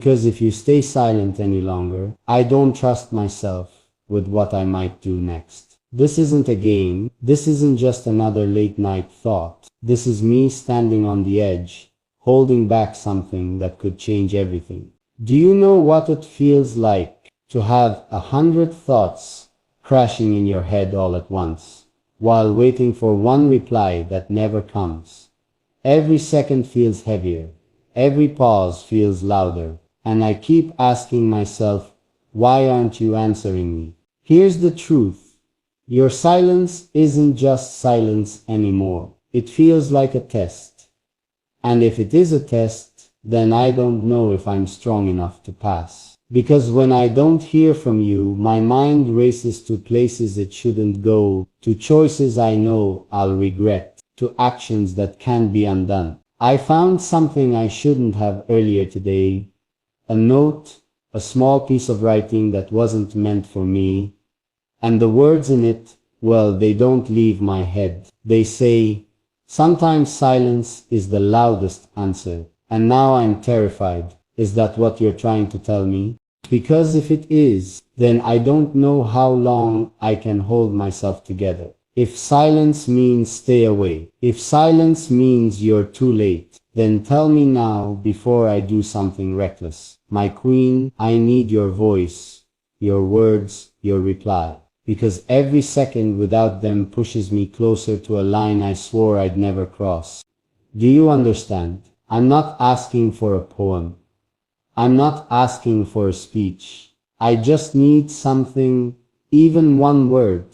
Because if you stay silent any longer, I don't trust myself with what I might do next. This isn't a game. This isn't just another late night thought. This is me standing on the edge, holding back something that could change everything. Do you know what it feels like to have 100 thoughts crashing in your head all at once, while waiting for one reply that never comes? Every second feels heavier. Every pause feels louder. And I keep asking myself, why aren't you answering me? Here's the truth. Your silence isn't just silence anymore. It feels like a test. And if it is a test, then I don't know if I'm strong enough to pass. Because when I don't hear from you, my mind races to places it shouldn't go, to choices I know I'll regret, to actions that can't be undone. I found something I shouldn't have earlier today. A note, a small piece of writing that wasn't meant for me. And the words in it, well, they don't leave my head. They say, sometimes silence is the loudest answer. And now I'm terrified. Is that what you're trying to tell me? Because if it is, then I don't know how long I can hold myself together. If silence means stay away, if silence means you're too late, then tell me now before I do something reckless. My queen, I need your voice, your words, your reply. Because every second without them pushes me closer to a line I swore I'd never cross. Do you understand? I'm not asking for a poem. I'm not asking for a speech. I just need something, even one word.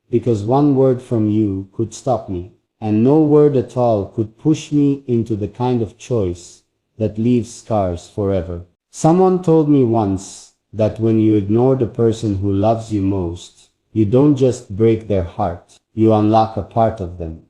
Because one word from you could stop me. And no word at all could push me into the kind of choice that leaves scars forever. Someone told me once that when you ignore the person who loves you most, you don't just break their heart, you unlock a part of them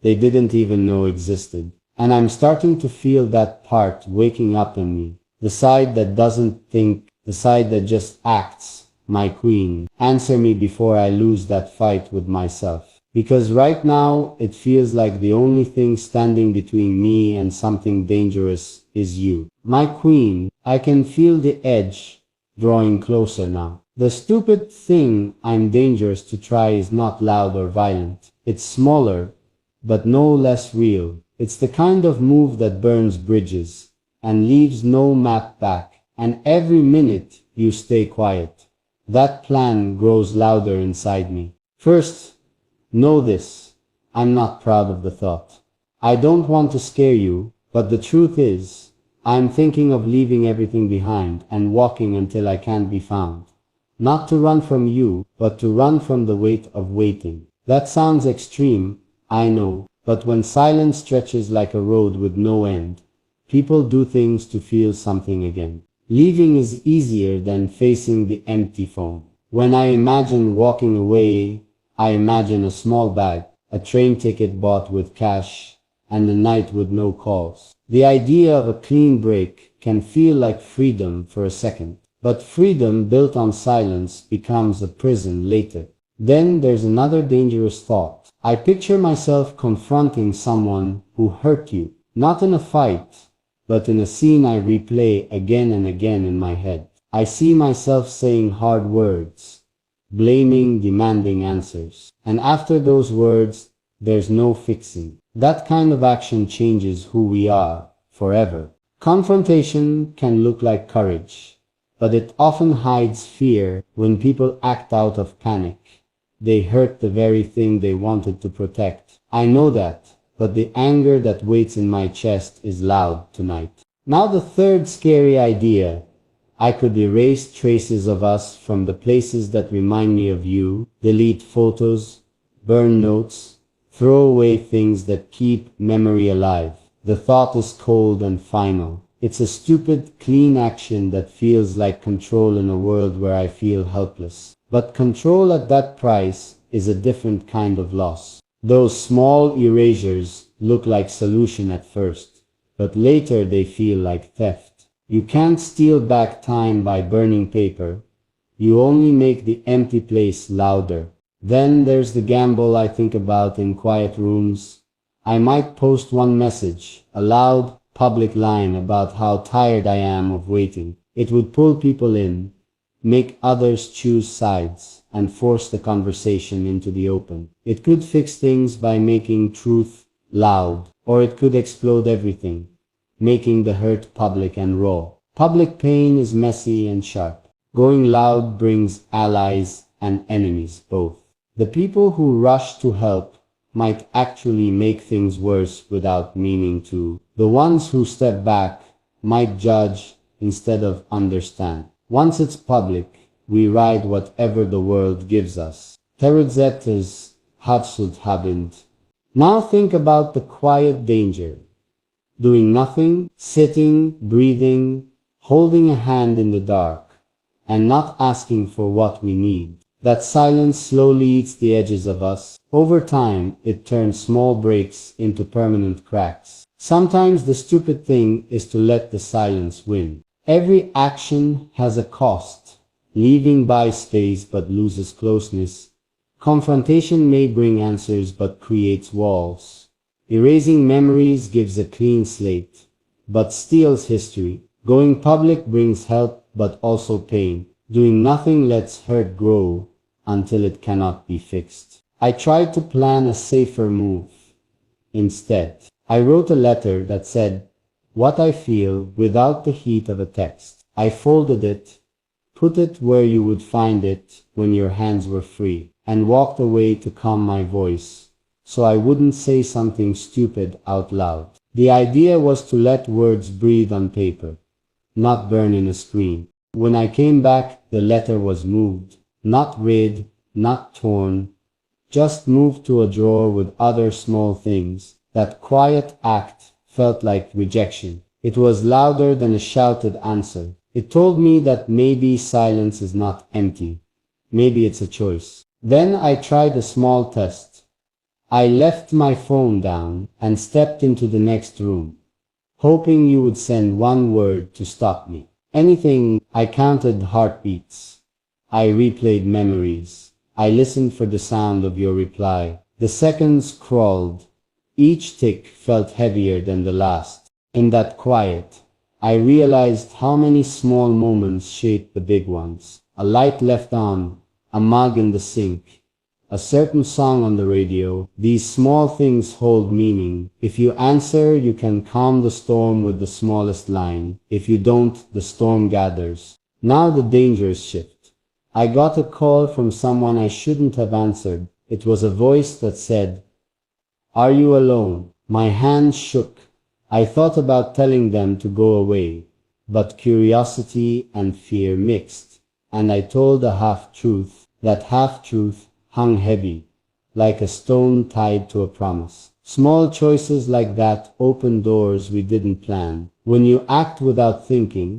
they didn't even know existed. And I'm starting to feel that part waking up in me. The side that doesn't think, the side that just acts. My queen, answer me before I lose that fight with myself. Because right now, it feels like the only thing standing between me and something dangerous is you. My queen, I can feel the edge drawing closer now. The stupid thing I'm dangerous to try is not loud or violent. It's smaller, but no less real. It's the kind of move that burns bridges and leaves no map back. And every minute you stay quiet, that plan grows louder inside me. First, know this, I'm not proud of the thought. I don't want to scare you, but the truth is, I'm thinking of leaving everything behind and walking until I can't be found. Not to run from you, but to run from the weight of waiting. That sounds extreme, I know, but when silence stretches like a road with no end, people do things to feel something again. Leaving is easier than facing the empty phone. When I imagine walking away, I imagine a small bag, a train ticket bought with cash, and a night with no calls. The idea of a clean break can feel like freedom for a second, but freedom built on silence becomes a prison later. Then there's another dangerous thought. I picture myself confronting someone who hurt you, not in a fight, but in a scene I replay again and again in my head. I see myself saying hard words, blaming, demanding answers. And after those words, there's no fixing. That kind of action changes who we are forever. Confrontation can look like courage, but it often hides fear. When people act out of panic, they hurt the very thing they wanted to protect. I know that, but the anger that waits in my chest is loud tonight. Now the third scary idea. I could erase traces of us from the places that remind me of you, delete photos, burn notes, throw away things that keep memory alive. The thought is cold and final. It's a stupid, clean action that feels like control in a world where I feel helpless. But control at that price is a different kind of loss. Those small erasures look like solution at first, but later they feel like theft. You can't steal back time by burning paper. You only make the empty place louder. Then there's the gamble I think about in quiet rooms. I might post one message, a loud, public line about how tired I am of waiting. It would pull people in, make others choose sides, and force the conversation into the open. It could fix things by making truth loud, or it could explode everything, making the hurt public and raw. Public pain is messy and sharp. Going loud brings allies and enemies both. The people who rush to help might actually make things worse without meaning to. The ones who step back might judge instead of understand. Once it's public, we ride whatever the world gives us. Terrorzetters Habsud. Now think about the quiet danger. Doing nothing, sitting, breathing, holding a hand in the dark, and not asking for what we need. That silence slowly eats the edges of us. Over time, it turns small breaks into permanent cracks. Sometimes the stupid thing is to let the silence win. Every action has a cost. Leaving by space but loses closeness. Confrontation may bring answers but creates walls. Erasing memories gives a clean slate, but steals history. Going public brings help but also pain. Doing nothing lets hurt grow until it cannot be fixed. I tried to plan a safer move. Instead, I wrote a letter that said what I feel without the heat of a text. I folded it, put it where you would find it when your hands were free, and walked away to calm my voice, so I wouldn't say something stupid out loud. The idea was to let words breathe on paper, not burn in a screen. When I came back, the letter was moved, not read, not torn, just moved to a drawer with other small things. That quiet act felt like rejection. It was louder than a shouted answer. It told me that maybe silence is not empty. Maybe it's a choice. Then I tried a small test. I left my phone down and stepped into the next room, hoping you would send one word to stop me. Anything. I counted heartbeats. I replayed memories. I listened for the sound of your reply. The seconds crawled. Each tick felt heavier than the last. In that quiet, I realized how many small moments shape the big ones. A light left on, a mug in the sink, a certain song on the radio. These small things hold meaning. If you answer, you can calm the storm with the smallest line. If you don't, the storm gathers. Now the dangers shift. I got a call from someone I shouldn't have answered. It was a voice that said, "Are you alone?" My hand shook. I thought about telling them to go away, but curiosity and fear mixed, and I told a half-truth. That half-truth hung heavy, like a stone tied to a promise. Small choices like that open doors we didn't plan. When you act without thinking,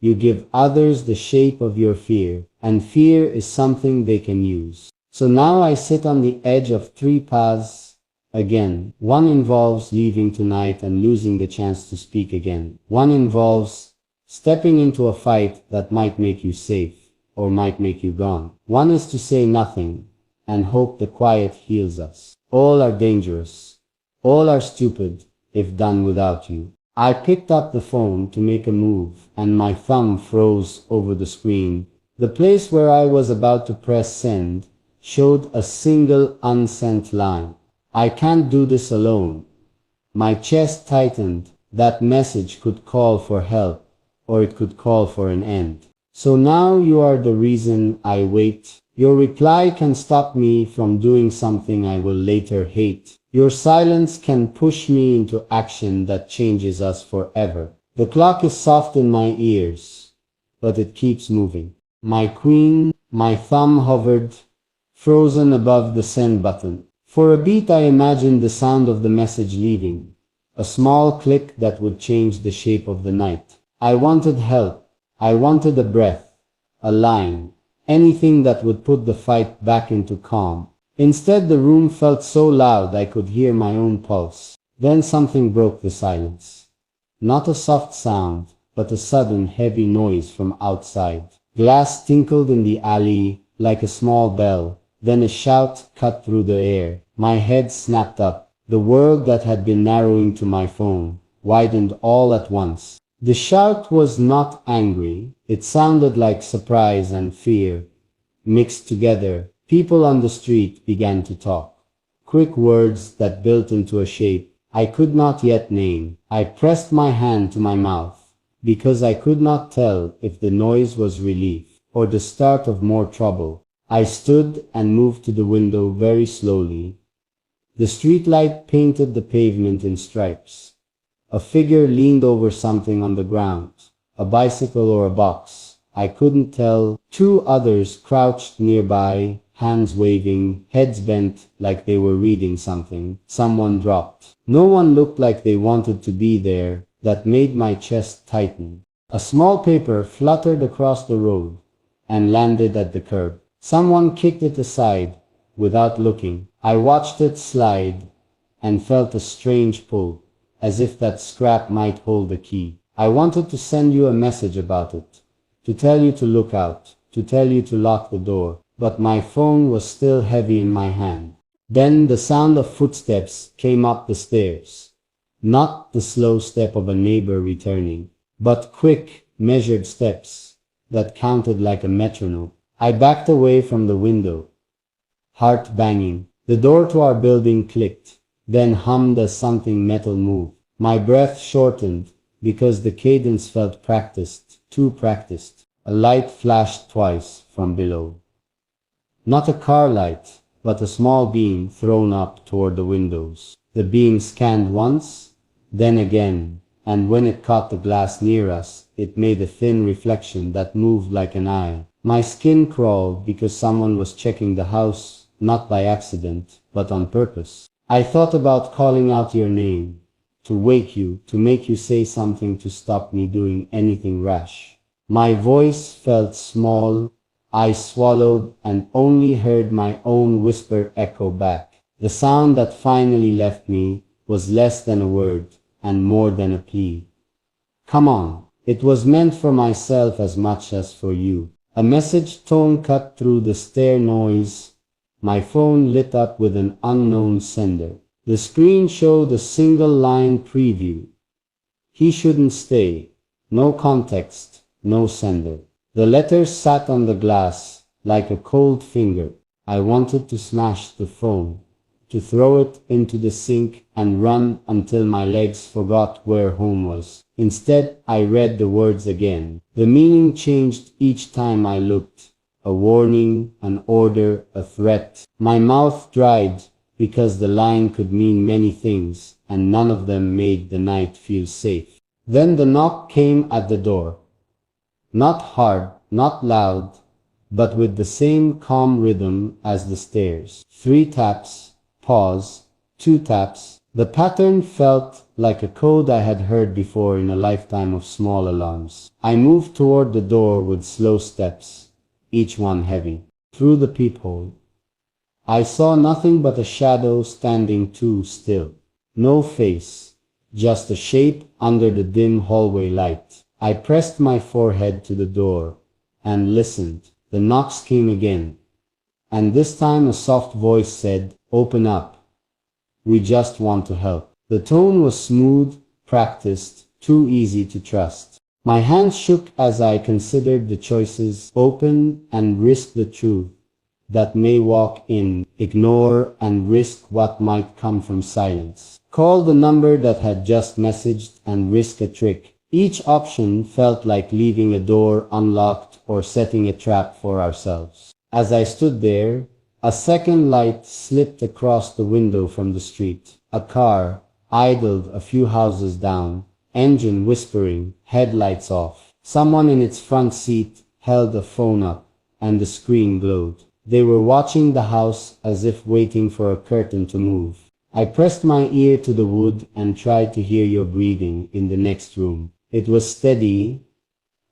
you give others the shape of your fear, and fear is something they can use. So now I sit on the edge of three paths again. One involves leaving tonight and losing the chance to speak again. One involves stepping into a fight that might make you safe, or might make you gone. One is to say nothing and hope the quiet heals us. All are dangerous. All are stupid if done without you. I picked up the phone to make a move, and my thumb froze over the screen. The place where I was about to press send showed a single unsent line. "I can't do this alone." My chest tightened. That message could call for help, or it could call for an end. "So now you are the reason I wait. Your reply can stop me from doing something I will later hate. Your silence can push me into action that changes us forever." The clock is soft in my ears, but it keeps moving. My queen, my thumb hovered, frozen above the send button. For a beat I imagined the sound of the message leaving, a small click that would change the shape of the night. I wanted help. I wanted a breath, a line, anything that would put the fight back into calm. Instead, the room felt so loud I could hear my own pulse. Then something broke the silence. Not a soft sound, but a sudden heavy noise from outside. Glass tinkled in the alley like a small bell. Then a shout cut through the air. My head snapped up. The world that had been narrowing to my phone widened all at once. The shout was not angry, it sounded like surprise and fear mixed together. People on the street began to talk. Quick words that built into a shape I could not yet name. I pressed my hand to my mouth, because I could not tell if the noise was relief or the start of more trouble. I stood and moved to the window very slowly. The streetlight painted the pavement in stripes. A figure leaned over something on the ground, a bicycle or a box. I couldn't tell. Two others crouched nearby, hands waving, heads bent like they were reading something. Someone dropped. No one looked like they wanted to be there. That made my chest tighten. A small paper fluttered across the road and landed at the curb. Someone kicked it aside without looking. I watched it slide and felt a strange pull, as if that scrap might hold a key. I wanted to send you a message about it, to tell you to look out, to tell you to lock the door, but my phone was still heavy in my hand. Then the sound of footsteps came up the stairs. Not the slow step of a neighbor returning, but quick, measured steps that counted like a metronome. I backed away from the window, heart banging. The door to our building clicked, then hummed as something metal moved. My breath shortened because the cadence felt practiced, too practiced. A light flashed twice from below. Not a car light, but a small beam thrown up toward the windows. The beam scanned once, then again, and when it caught the glass near us, it made a thin reflection that moved like an eye. My skin crawled because someone was checking the house, not by accident, but on purpose. I thought about calling out your name, to wake you, to make you say something to stop me doing anything rash. My voice felt small. I swallowed and only heard my own whisper echo back. The sound that finally left me was less than a word and more than a plea. Come on. It was meant for myself as much as for you. A message tone cut through the stair noise. My phone lit up with an unknown sender. The screen showed a single line preview. He shouldn't stay. No context, no sender. The letters sat on the glass like a cold finger. I wanted to smash the phone, to throw it into the sink and run until my legs forgot where home was. Instead, I read the words again. The meaning changed each time I looked. A warning, an order, a threat. My mouth dried because the line could mean many things, and none of them made the night feel safe. Then the knock came at the door. Not hard, not loud, but with the same calm rhythm as the stairs. 3 taps, pause, 2 taps. The pattern felt like a code I had heard before in a lifetime of small alarms. I moved toward the door with slow steps, each one heavy. Through the peephole, I saw nothing but a shadow standing too still. No face, just a shape under the dim hallway light. I pressed my forehead to the door and listened. The knocks came again, and this time a soft voice said, "Open up. We just want to help." The tone was smooth, practiced, too easy to trust. My hands shook as I considered the choices: open and risk the truth that may walk in, ignore and risk what might come from silence. Call the number that had just messaged and risk a trick. Each option felt like leaving a door unlocked or setting a trap for ourselves. As I stood there, a second light slipped across the window from the street. A car idled a few houses down, engine whispering, headlights off. Someone in its front seat held a phone up, and the screen glowed. They were watching the house as if waiting for a curtain to move. I pressed my ear to the wood and tried to hear your breathing in the next room. It was steady,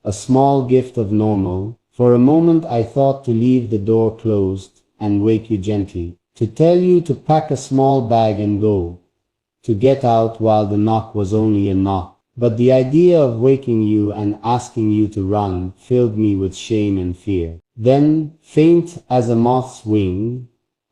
a small gift of normal. For a moment I thought to leave the door closed and wake you gently, to tell you to pack a small bag and go, to get out while the knock was only a knock. But the idea of waking you and asking you to run filled me with shame and fear. Then, faint as a moth's wing,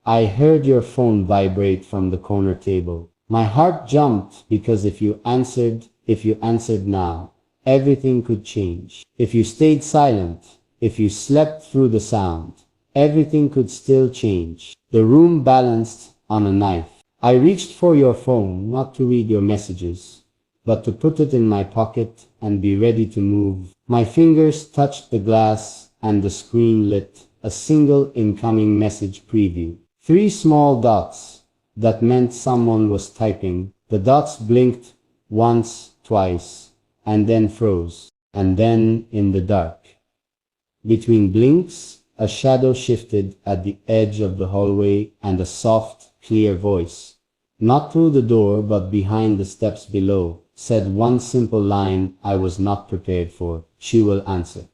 I heard your phone vibrate from the corner table. My heart jumped because if you answered now, everything could change. If you stayed silent, if you slept through the sound, everything could still change. The room balanced on a knife. I reached for your phone, not to read your messages, but to put it in my pocket and be ready to move. My fingers touched the glass and the screen lit, a single incoming message preview. 3 small dots that meant someone was typing. The dots blinked once, twice, and then froze. And then, in the dark, between blinks, a shadow shifted at the edge of the hallway, and a soft, clear voice, not through the door but behind the steps below, said one simple line I was not prepared for: "She will answer."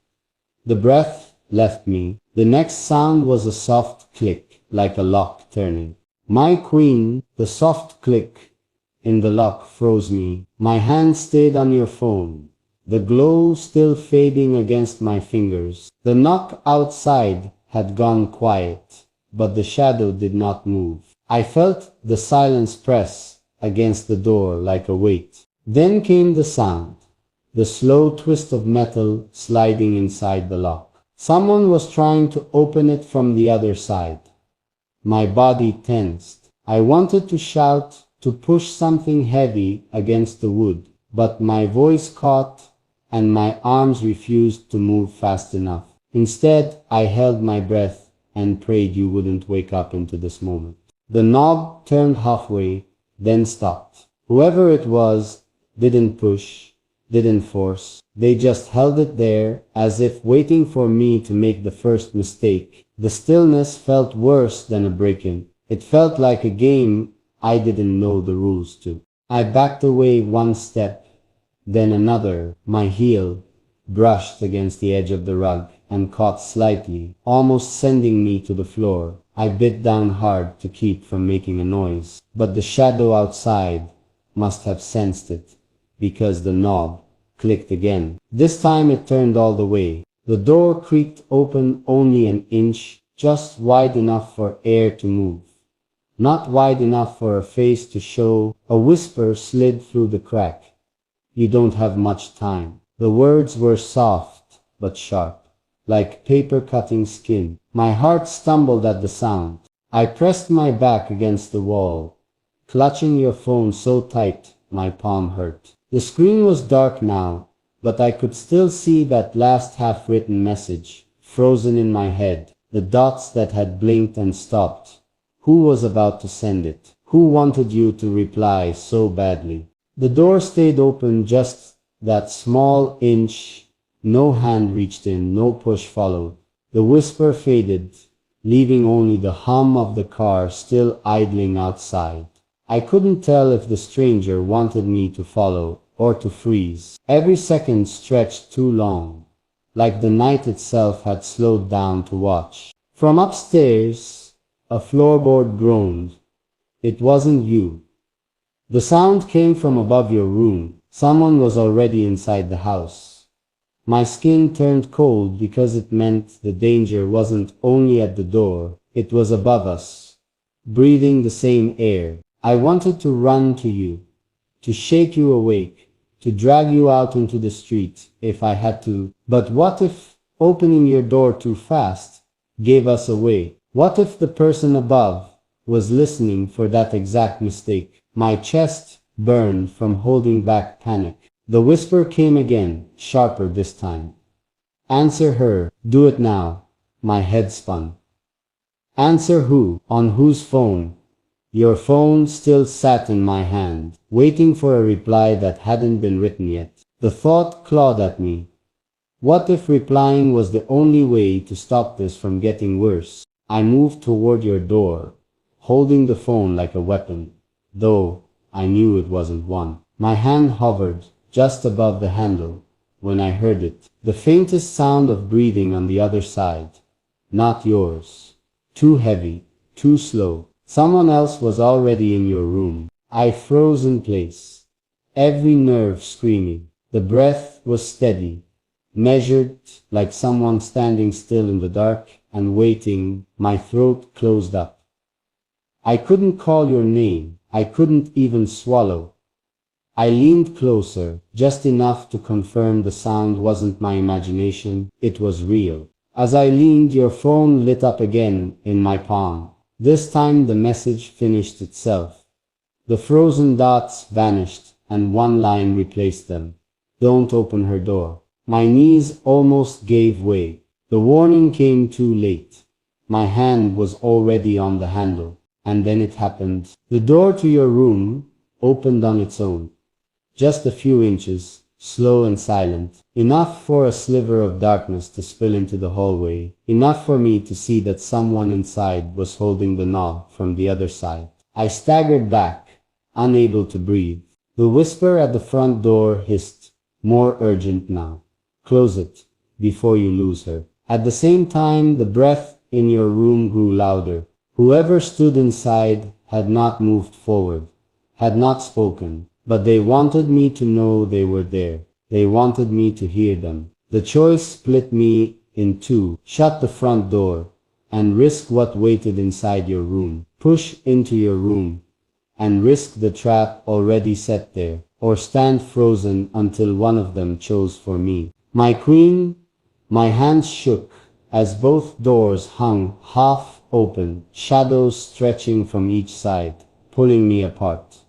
The breath left me. The next sound was a soft click, like a lock turning. "My queen," the soft click in the lock froze me. My hand stayed on your phone, the glow still fading against my fingers. The knock outside had gone quiet, but the shadow did not move. I felt the silence press against the door like a weight. Then came the sound, the slow twist of metal sliding inside the lock. Someone was trying to open it from the other side. My body tensed. I wanted to shout, to push something heavy against the wood, but my voice caught and my arms refused to move fast enough. Instead, I held my breath and prayed you wouldn't wake up into this moment. The knob turned halfway, then stopped. Whoever it was didn't push, didn't force. They just held it there, as if waiting for me to make the first mistake. The stillness felt worse than a break-in. It felt like a game I didn't know the rules to. I backed away one step, then another. My heel brushed against the edge of the rug and caught slightly, almost sending me to the floor. I bit down hard to keep from making a noise, but the shadow outside must have sensed it, because the knob clicked again. This time it turned all the way. The door creaked open only an inch, just wide enough for air to move, not wide enough for a face to show. A whisper slid through the crack. "You don't have much time." The words were soft but sharp, like paper cutting skin. My heart stumbled at the sound. I pressed my back against the wall, clutching your phone so tight my palm hurt. The screen was dark now, but I could still see that last half-written message, frozen in my head, the dots that had blinked and stopped. Who was about to send it? Who wanted you to reply so badly? The door stayed open just that small inch. No hand reached in, no push followed. The whisper faded, leaving only the hum of the car still idling outside. I couldn't tell if the stranger wanted me to follow or to freeze. Every second stretched too long, like the night itself had slowed down to watch. From upstairs, a floorboard groaned. It wasn't you. The sound came from above your room. Someone was already inside the house. My skin turned cold because it meant the danger wasn't only at the door, it was above us, breathing the same air. I wanted to run to you, to shake you awake, to drag you out into the street if I had to. But what if opening your door too fast gave us away? What if the person above was listening for that exact mistake? My chest burned from holding back panic. The whisper came again, sharper this time. "Answer her. Do it now." My head spun. Answer who? On whose phone? Your phone still sat in my hand, waiting for a reply that hadn't been written yet. The thought clawed at me. What if replying was the only way to stop this from getting worse? I moved toward your door, holding the phone like a weapon, though I knew it wasn't one. My hand hovered just above the handle when I heard it, the faintest sound of breathing on the other side. Not yours. Too heavy, too slow. Someone else was already in your room. I froze in place, every nerve screaming. The breath was steady, measured, like someone standing still in the dark and waiting. My throat closed up. I couldn't call your name. I couldn't even swallow. I leaned closer, just enough to confirm the sound wasn't my imagination, it was real. As I leaned, your phone lit up again in my palm. This time the message finished itself. The frozen dots vanished, and one line replaced them. Don't open her door. My knees almost gave way. The warning came too late. My hand was already on the handle. And then it happened. The door to your room opened on its own. Just a few inches, slow and silent, enough for a sliver of darkness to spill into the hallway, enough for me to see that someone inside was holding the knob from the other side. I staggered back, unable to breathe. The whisper at the front door hissed, more urgent now. Close it, before you lose her. At the same time, the breath in your room grew louder. Whoever stood inside had not moved forward, had not spoken. But they wanted me to know they were there. They wanted me to hear them. The choice split me in two. Shut the front door and risk what waited inside your room. Push into your room and risk the trap already set there. Or stand frozen until one of them chose for me. My queen, my hands shook as both doors hung half open, shadows stretching from each side, pulling me apart.